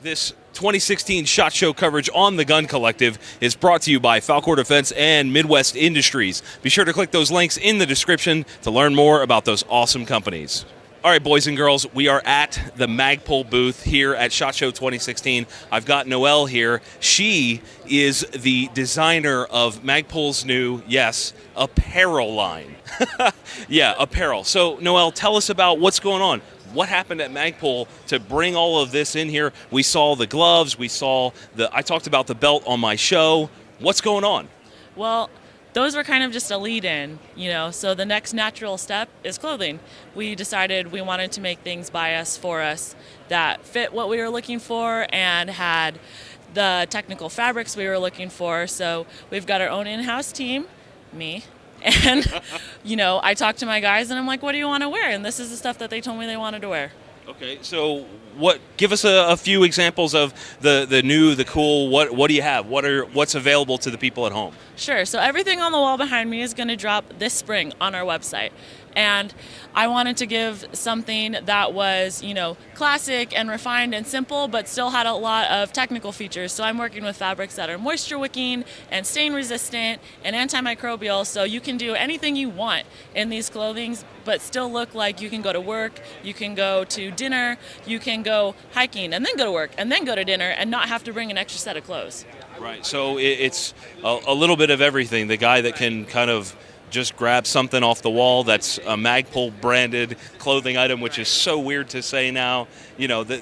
This 2016 SHOT Show coverage on the Gun Collective is brought to you by Falcor Defense and Midwest Industries. Be sure to click those links in the description to learn more about those awesome companies. All right, boys and girls, we are at the Magpul booth here at SHOT Show 2016. I've got Noelle here. She is the designer of Magpul's new, yes, apparel line. Yeah, apparel. So, Noelle, tell us about what's going on. What happened at Magpul to bring all of this in here? We saw the gloves, I talked about the belt on my show. What's going on? Well, those were kind of just a lead-in, so the next natural step is clothing. We decided we wanted to make things by us, for us, that fit what we were looking for and had the technical fabrics we were looking for. So we've got our own in-house team, me, and, I talked to my guys and I'm like, what do you want to wear? And this is the stuff that they told me they wanted to wear. Okay, so give us a few examples of the new, the cool, what do you have? What's available to the people at home? Sure, so everything on the wall behind me is going to drop this spring on our website. And I wanted to give something that was, classic and refined and simple, but still had a lot of technical features. So I'm working with fabrics that are moisture wicking and stain resistant and antimicrobial, so you can do anything you want in these clothings, but still look like you can go to work, you can go to dinner, you can go hiking and then go to work and then go to dinner and not have to bring an extra set of clothes. Right, so it's a little bit of everything. The guy that can kind of just grab something off the wall that's a Magpul branded clothing item, which is so weird to say now.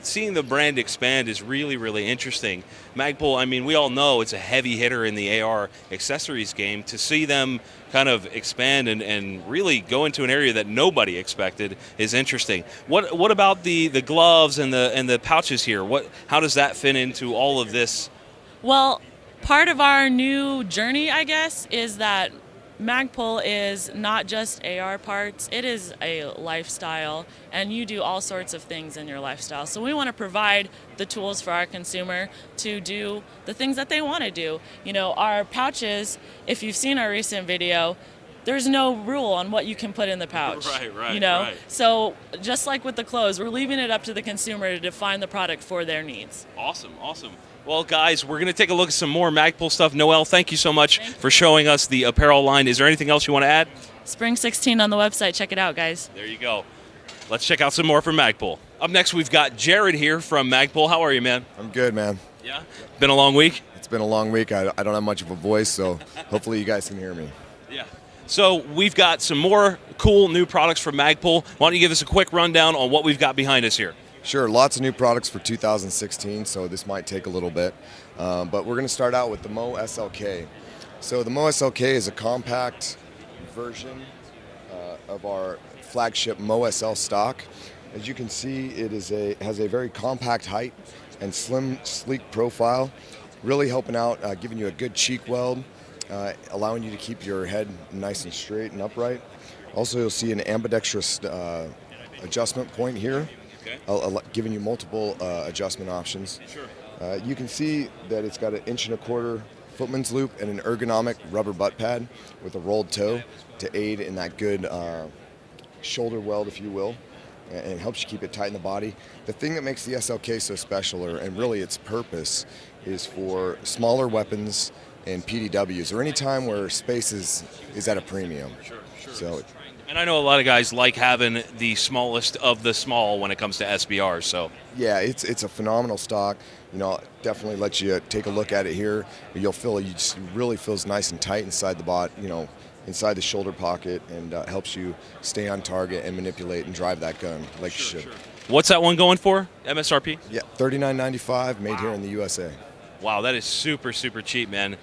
Seeing the brand expand is really, really interesting. Magpul, I mean, we all know it's a heavy hitter in the AR accessories game. To see them kind of expand and really go into an area that nobody expected is interesting. What about the gloves and the pouches here? How does that fit into all of this? Well, part of our new journey, I guess, is that Magpul is not just AR parts, it is a lifestyle, and you do all sorts of things in your lifestyle. So we want to provide the tools for our consumer to do the things that they want to do. Our pouches, if you've seen our recent video, there's no rule on what you can put in the pouch. Right. Right. So just like with the clothes, we're leaving it up to the consumer to define the product for their needs. Awesome. Well, guys, we're going to take a look at some more Magpul stuff. Noelle, thank you so much for showing us the apparel line. Is there anything else you want to add? Spring 16 on the website. Check it out, guys. There you go. Let's check out some more from Magpul. Up next, we've got Jared here from Magpul. How are you, man? I'm good, man. Yeah? Been a long week? It's been a long week. I don't have much of a voice, so hopefully you guys can hear me. Yeah. So we've got some more cool new products from Magpul. Why don't you give us a quick rundown on what we've got behind us here? Sure, lots of new products for 2016, so this might take a little bit. But we're going to start out with the Mo SLK. So the Mo SLK is a compact version of our flagship Mo SL stock. As you can see, it has a very compact height and slim, sleek profile, really helping out, giving you a good cheek weld, allowing you to keep your head nice and straight and upright. Also, you'll see an ambidextrous adjustment point here. Okay. Giving you multiple adjustment options. Sure. You can see that it's got an 1.25 inch footman's loop and an ergonomic rubber butt pad with a rolled toe to aid in that good shoulder weld, if you will, and it helps you keep it tight in the body. The thing that makes the SLK so special, and really its purpose, is for smaller weapons and PDWs, or any time where space is at a premium. Sure. So. And I know a lot of guys like having the smallest of the small when it comes to SBRs. So yeah, it's a phenomenal stock. Definitely let you take a look at it here. You'll feel it really feels nice and tight inside the bot, inside the shoulder pocket, and helps you stay on target and manipulate and drive that gun like you should. Sure. What's that one going for? MSRP? Yeah, $39.95, made here in the USA. Wow, that is super, super cheap, man.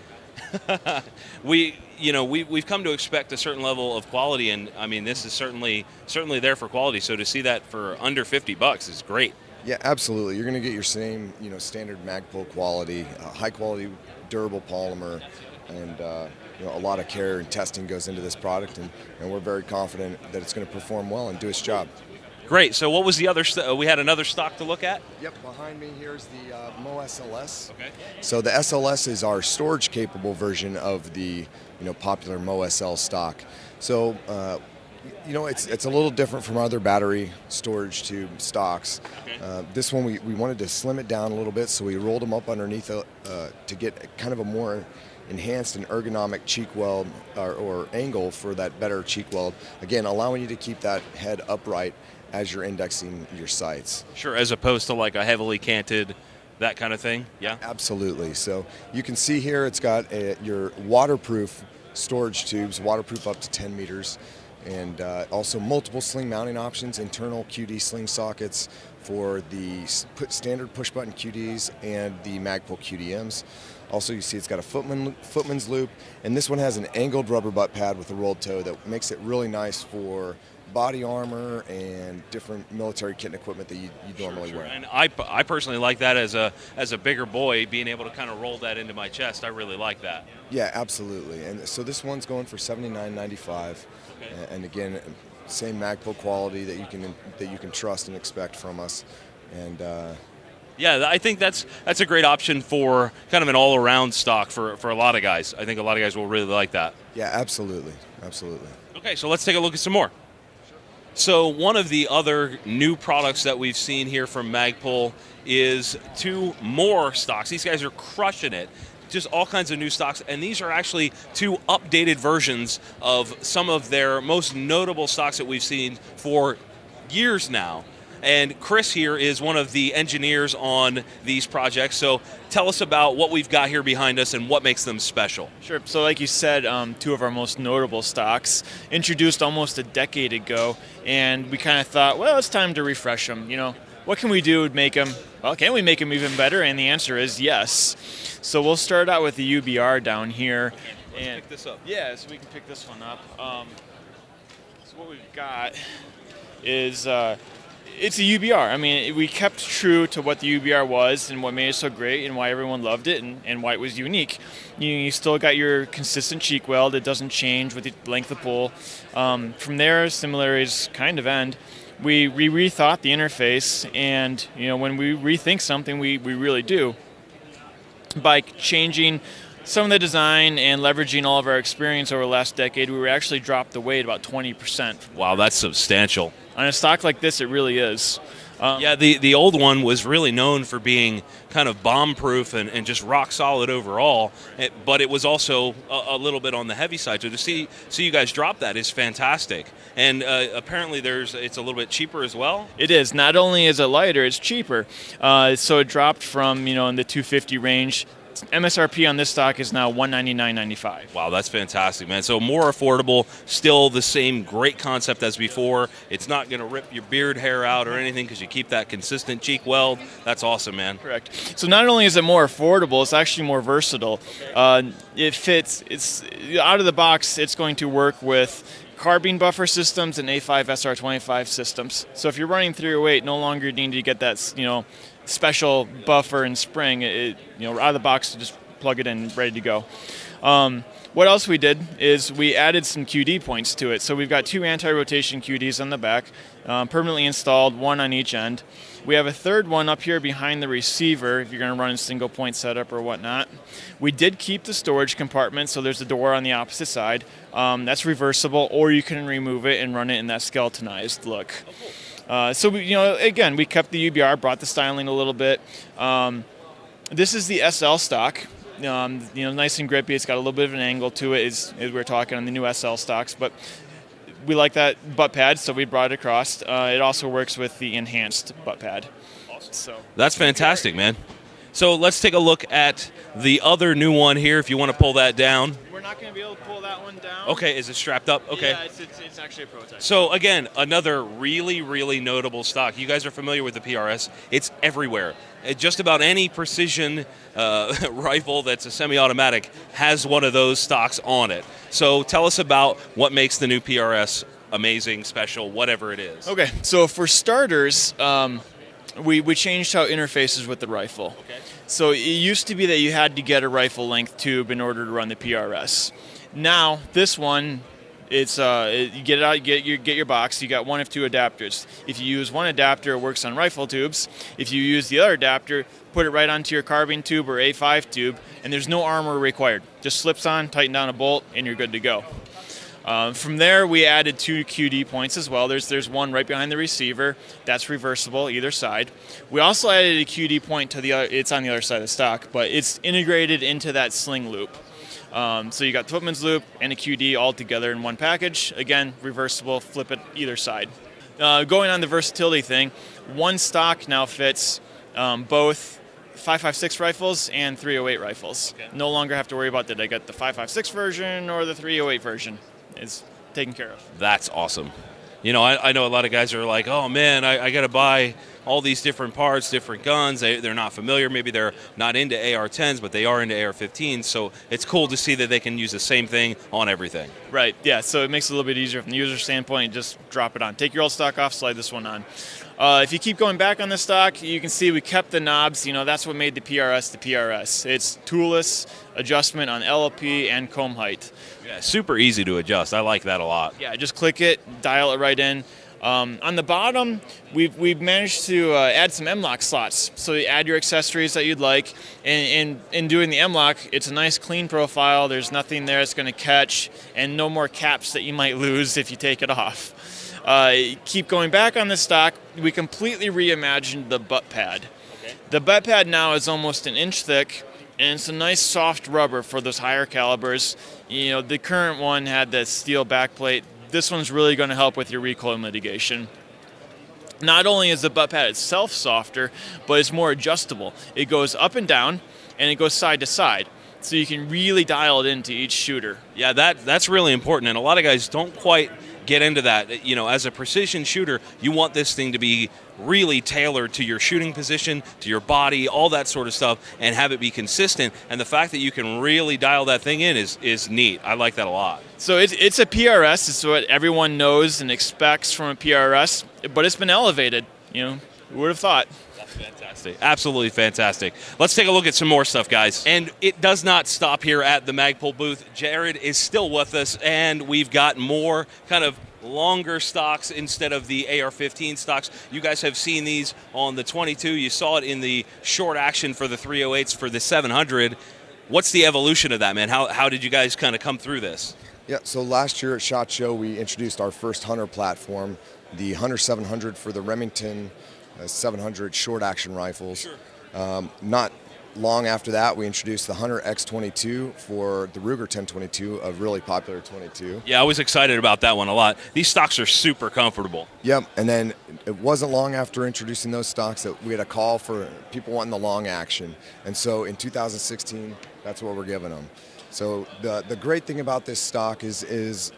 We've come to expect a certain level of quality, and I mean, this is certainly there for quality. So to see that for under $50 is great. Yeah, absolutely. You're going to get your same, standard Magpul quality, high quality, durable polymer, and a lot of care and testing goes into this product, and we're very confident that it's going to perform well and do its job. Great. So what was the other? We had another stock to look at. Yep. Behind me here's the Mo SLS. Okay. So the SLS is our storage-capable version of the popular Mo SL stock. So You know, it's a little different from other battery storage tube stocks. Okay. This one we wanted to slim it down a little bit, so we rolled them up underneath to get kind of a more enhanced and ergonomic cheek weld or angle for that better cheek weld. Again, allowing you to keep that head upright as you're indexing your sights. Sure, as opposed to like a heavily canted, that kind of thing. Yeah. Absolutely. So you can see here it's got your waterproof storage tubes, waterproof up to 10 meters. And also multiple sling mounting options, internal QD sling sockets for the standard push button QDs and the Magpul QDMs. Also, you see it's got a footman's loop, and this one has an angled rubber butt pad with a rolled toe that makes it really nice for body armor and different military kit and equipment that you normally wear. And I personally like that as a bigger boy, being able to kind of roll that into my chest. I really like that. Yeah, absolutely. And so this one's going for $79.95. Okay. And again, same Magpul quality that you can trust and expect from us. And yeah, I think that's a great option for kind of an all-around stock for a lot of guys. I think a lot of guys will really like that. yeah, absolutely, absolutely. Okay, so let's take a look at some more. So one of the other new products that we've seen here from Magpul is 2 more stocks. These guys are crushing it. Just all kinds of new stocks, and these are actually 2 updated versions of some of their most notable stocks that we've seen for years now. And Chris here is one of the engineers on these projects. So tell us about what we've got here behind us and what makes them special. Sure. So like you said, 2 of our most notable stocks introduced almost a decade ago, and we kind of thought, well, it's time to refresh them. You know, what can we do to make them? Well, can we make them even better? And the answer is yes. So we'll start out with the UBR down here. Let's pick this up. Yeah, so we can pick this one up. So what we've got is it's a UBR. I mean, we kept true to what the UBR was and what made it so great and why everyone loved it and why it was unique. You still got your consistent cheek weld. It doesn't change with the length of pull. From there, similarities kind of end. We rethought the interface, and you know, when we rethink something, we really do. By changing some of the design and leveraging all of our experience over the last decade, we were actually dropped the weight about 20%. Wow, that's substantial. On a stock like this, it really is. Yeah, the old one was really known for being kind of bomb-proof and just rock solid overall, but it was also a little bit on the heavy side. So to see you guys drop that is fantastic. And apparently it's a little bit cheaper as well. It is. Not only is it lighter, it's cheaper. So it dropped from, in the $250 range. MSRP on this stock is now $199.95. Wow, that's fantastic, man. So more affordable, still the same great concept as before. It's not going to rip your beard hair out or anything because you keep that consistent cheek weld. That's awesome, man. Correct. So not only is it more affordable, it's actually more versatile. It fits. It's out of the box. It's going to work with carbine buffer systems and A5 SR25 systems. So if you're running 308, no longer need to get that, special buffer and spring. Out of the box, to just plug it in, ready to go. What else we did is we added some QD points to it. So we've got 2 anti-rotation QDs on the back, permanently installed, 1 on each end. We have a third one up here behind the receiver if you're going to run a single point setup or whatnot. We did keep the storage compartment, so there's a door on the opposite side. That's reversible, or you can remove it and run it in that skeletonized look. So again, we kept the UBR, brought the styling a little bit. This is the SL stock. Nice and grippy. It's got a little bit of an angle to it, as we're talking on the new SL stocks. But we like that butt pad, so we brought it across. It also works with the enhanced butt pad. Awesome. So that's fantastic, man. So let's take a look at the other new one here. If you want to pull that down. We're not going to be able to pull that one down. Okay, is it strapped up? Okay. Yeah, it's actually a prototype. So again, another really, really notable stock. You guys are familiar with the PRS. It's everywhere. Just about any precision rifle that's a semi-automatic has one of those stocks on it. So tell us about what makes the new PRS amazing, special, whatever it is. Okay, so for starters, we changed how it interfaces with the rifle. Okay. So it used to be that you had to get a rifle length tube in order to run the PRS. Now this one, it's you get it out, get your box. You got 1 of 2 adapters. If you use one adapter, it works on rifle tubes. If you use the other adapter, put it right onto your carbine tube or A5 tube, and there's no armor required. Just slips on, tighten down a bolt, and you're good to go. From there, we added 2 QD points as well. There's one right behind the receiver. That's reversible either side. We also added a QD point to the other. It's on the other side of the stock, but it's integrated into that sling loop. So you got the footman's loop and a QD all together in one package. Again, reversible, flip it either side. Going on the versatility thing, one stock now fits both 5.56 rifles and 308 rifles. Okay. No longer have to worry about did I get the 5.56 version or the 308 version. It's taken care of. That's awesome. You know, I know a lot of guys are like, oh man, I got to buy all these different parts, different guns. They're not familiar. Maybe they're not into AR-10s, but they are into AR-15s. So it's cool to see that they can use the same thing on everything. Right, yeah, so it makes it a little bit easier from the user standpoint. Just drop it on. Take your old stock off, slide this one on. If you keep going back on the stock, you can see we kept the knobs. You know, that's what made the PRS the PRS. It's toolless adjustment on LLP and comb height. Yeah, super easy to adjust. I like that a lot. Yeah, just click it, dial it right in. On the bottom, we've managed to add some M-lock slots. So you add your accessories that you'd like. And in doing the M-lock, it's a nice clean profile. There's nothing there that's going to catch, and no more caps that you might lose if you take it off. Keep going back on the stock. We completely reimagined the butt pad. Okay. The butt pad now is almost 1 inch thick, and it's a nice soft rubber for those higher calibers. You know, the current one had that steel backplate. This one's really going to help with your recoil mitigation. Not only is the butt pad itself softer, but it's more adjustable. It goes up and down, and it goes side to side. So you can really dial it into each shooter. Yeah, that's really important, and a lot of guys don't quite get into that. You know, as a precision shooter, you want this thing to be really tailored to your shooting position, to your body, all that sort of stuff, and have it be consistent. And the fact that you can really dial that thing in is neat. I like that a lot. So it's a PRS. It's what everyone knows and expects from a PRS, but it's been elevated. You know, who would have thought? That's fantastic. Absolutely fantastic. Let's take a look at some more stuff, guys. And it does not stop here at the Magpul booth. Jared is still with us, and we've got more kind of longer stocks instead of the AR-15 stocks. You guys have seen these on the 22. You saw it in the short action for the 308s for the 700. What's the evolution of that, man? How did you guys kind of come through this? Yeah, so last year at SHOT Show, we introduced our first Hunter platform, the Hunter 700 for the Remington 700 short action rifles. Sure. Not long after that, we introduced the Hunter X22 for the Ruger 1022, a really popular 22. Yeah, I was excited about that one a lot. These stocks are super comfortable. Yep, and then it wasn't long after introducing those stocks that we had a call for people wanting the long action. And so in 2016, that's what we're giving them. So the great thing about this stock is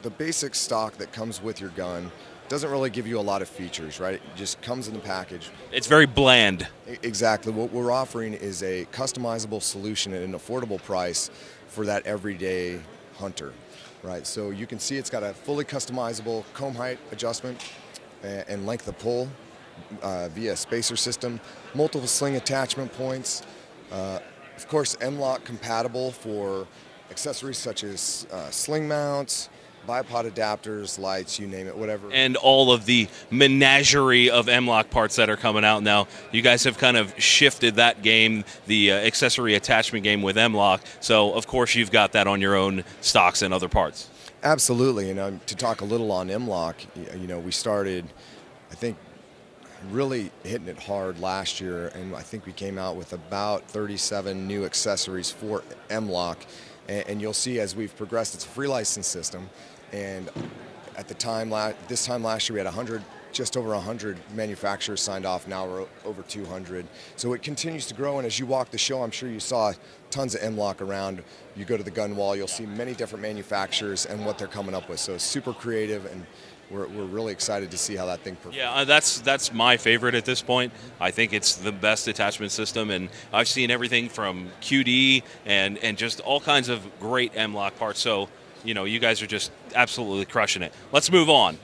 the basic stock that comes with your gun doesn't really give you a lot of features, right? It just comes in the package. It's very bland. Exactly. What we're offering is a customizable solution at an affordable price for that everyday hunter, right? So you can see it's got a fully customizable comb height adjustment and length of pull via spacer system, multiple sling attachment points, of course M-lock compatible for accessories such as sling mounts, bipod adapters, lights, you name it, whatever. And all of the menagerie of M-lock parts that are coming out now. You guys have kind of shifted that game, the accessory attachment game with M-lock. So, of course, you've got that on your own stocks and other parts. Absolutely. You know, to talk a little on M-lock, you know, we started, I think, really hitting it hard last year, and I think we came out with about 37 new accessories for M-lock. And you'll see as we've progressed, it's a free license system. And at the time, this time last year, we had just over 100 manufacturers signed off. Now we're over 200. So it continues to grow. And as you walk the show, I'm sure you saw tons of M-lock around. You go to the gun wall, you'll see many different manufacturers and what they're coming up with. So it's super creative, and we're really excited to see how that thing performs. Yeah, that's my favorite at this point. I think it's the best attachment system, and I've seen everything from QD and just all kinds of great M-lock parts. So, you know, you guys are just absolutely crushing it. Let's move on.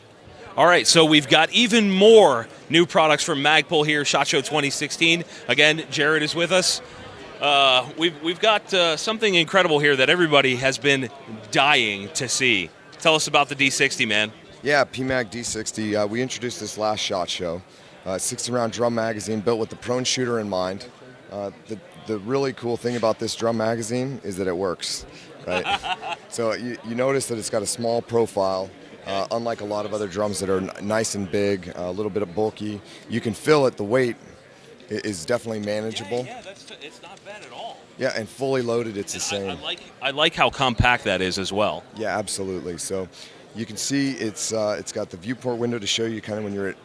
All right, so we've got even more new products from Magpul here, SHOT Show 2016. Again, Jared is with us. We've got something incredible here that everybody has been dying to see. Tell us about the D60, man. Yeah, PMag D60. We introduced this last SHOT Show. 60-round drum magazine built with the prone shooter in mind. The really cool thing about this drum magazine is that it works. Right? So you notice that it's got a small profile. Unlike a lot of other drums that are nice and big, a little bit of bulky, you can feel it. The weight is definitely manageable. Yeah, it's not bad at all. Yeah, and fully loaded, it's the same. I like how compact that is as well. Yeah, absolutely. So you can see it's got the viewport window to show you kind of when you're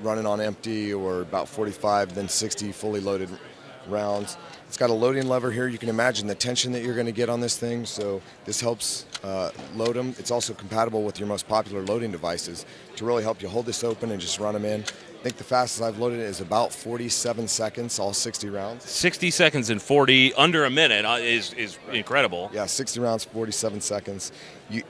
running on empty or about 45, then 60 fully loaded rounds. It's got a loading lever here. You can imagine the tension that you're going to get on this thing, so this helps load them. It's also compatible with your most popular loading devices to really help you hold this open and just run them in. I think the fastest I've loaded it is about 47 seconds, all 60 rounds. 60 seconds and 40, under a minute is incredible. Yeah, 60 rounds, 47 seconds.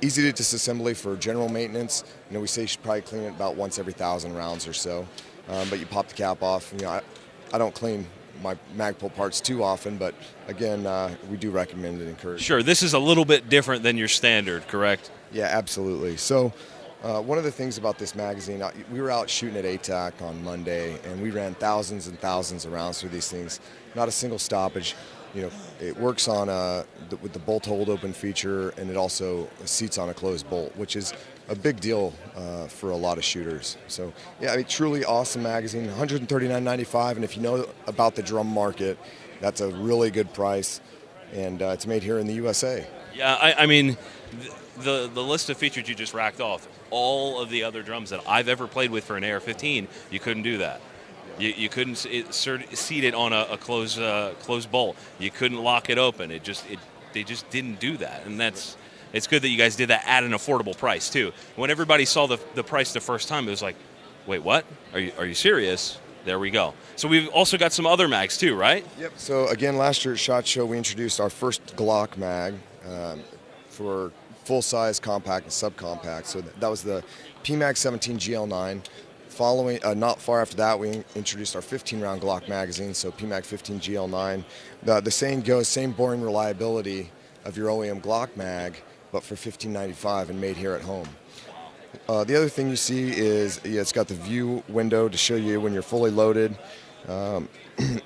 Easy to disassembly for general maintenance. We say you should probably clean it about once every 1,000 rounds or so. But you pop the cap off. I don't clean my Magpul parts too often, but again, we do recommend and encourage. Sure, this is a little bit different than your standard, correct? Yeah, absolutely. So one of the things about this magazine, we were out shooting at ATAC on Monday, and we ran thousands and thousands of rounds through these things. Not a single stoppage. It works on with the bolt hold open feature, and it also seats on a closed bolt, which is a big deal for a lot of shooters. So yeah, truly awesome magazine, $139.95, and if you know about the drum market, that's a really good price, and it's made here in the USA. Yeah, I mean, the list of features you just racked off, all of the other drums that I've ever played with for an AR-15, you couldn't do that. You couldn't seat it on a closed bolt. You couldn't lock it open. They just didn't do that, and it's good that you guys did that at an affordable price too. When everybody saw the price the first time, it was like, wait, what? Are you serious? There we go. So we've also got some other mags too, right? Yep. So again, last year at SHOT Show, we introduced our first Glock mag for full-size compact and subcompact. So that was the PMag 17 GL9. Following, not far after that, we introduced our 15-round Glock magazine, so PMag 15 GL9. The saying goes, same boring reliability of your OEM Glock mag, but for $15.95 and made here at home. The other thing you see is it's got the view window to show you when you're fully loaded.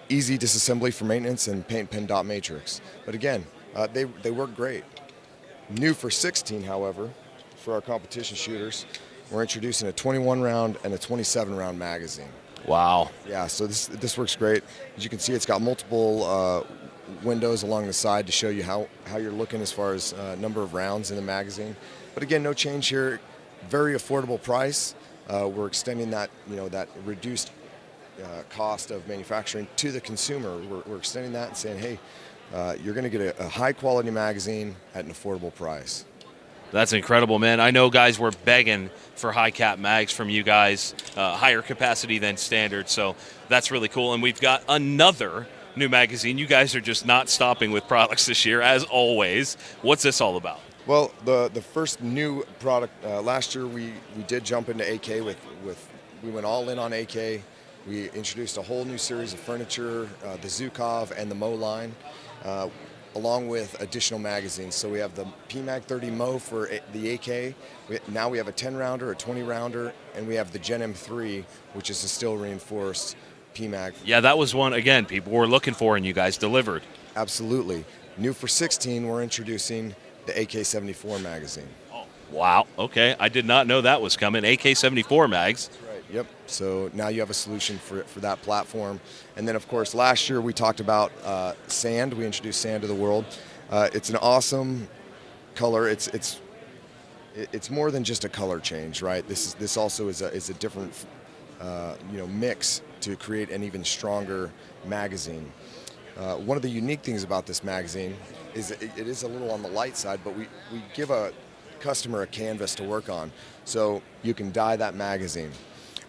Easy disassembly for maintenance, and paint pen dot matrix. But again, they work great. New for 16, however, for our competition shooters, we're introducing a 21-round and a 27-round magazine. Wow. Yeah, so this works great. As you can see, it's got multiple windows along the side to show you how you're looking as far as number of rounds in the magazine. But again, no change here. Very affordable price. We're extending that that reduced cost of manufacturing to the consumer. We're extending that and saying, hey, you're going to get a high-quality magazine at an affordable price. That's incredible, man. I know guys were begging for high cap mags from you guys, higher capacity than standard, so that's really cool. And we've got another new magazine. You guys are just not stopping with products this year, as always. What's this all about? Well, the first new product, last year we did jump into AK we went all in on AK. We introduced a whole new series of furniture, the Zukov and the Mo line, along with additional magazines. So we have the PMag 30 Mo for the AK. Now we have a 10-rounder, a 20-rounder, and we have the Gen M3, which is a steel reinforced PMag. Yeah, that was one, again, people were looking for, and you guys delivered. Absolutely. New for 16, we're introducing the AK-74 magazine. Oh, wow. Okay, I did not know that was coming. AK-74 mags. That's right. Yep. So now you have a solution for that platform. And then, of course, last year we talked about sand. We introduced sand to the world. It's an awesome color. It's more than just a color change, right? This also is a different mix to create an even stronger magazine. One of the unique things about this magazine is it is a little on the light side, but we give a customer a canvas to work on, so you can dye that magazine.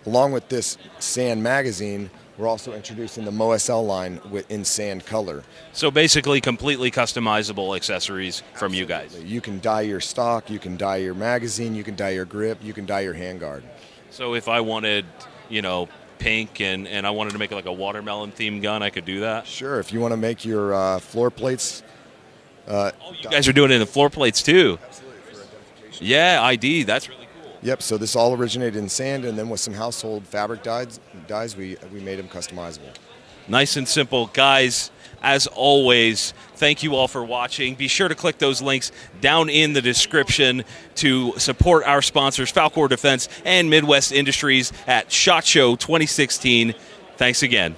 Along with this sand magazine, we're also introducing the Mo SL line in sand color. So basically completely customizable accessories from you guys. You can dye your stock, you can dye your magazine, you can dye your grip, you can dye your handguard. So if I wanted, pink and I wanted to make like a watermelon themed gun, I could do that? Sure, if you want to make your floor plates. You guys are doing it in the floor plates too. Absolutely, for identification. Yeah, ID, that's really cool. Yep, so this all originated in sand, and then with some household fabric dyes we made them customizable. Nice and simple. Guys, As always, thank you all for watching. Be sure to click those links down in the description to support our sponsors, Falkor Defense and Midwest Industries at SHOT Show 2016. Thanks again.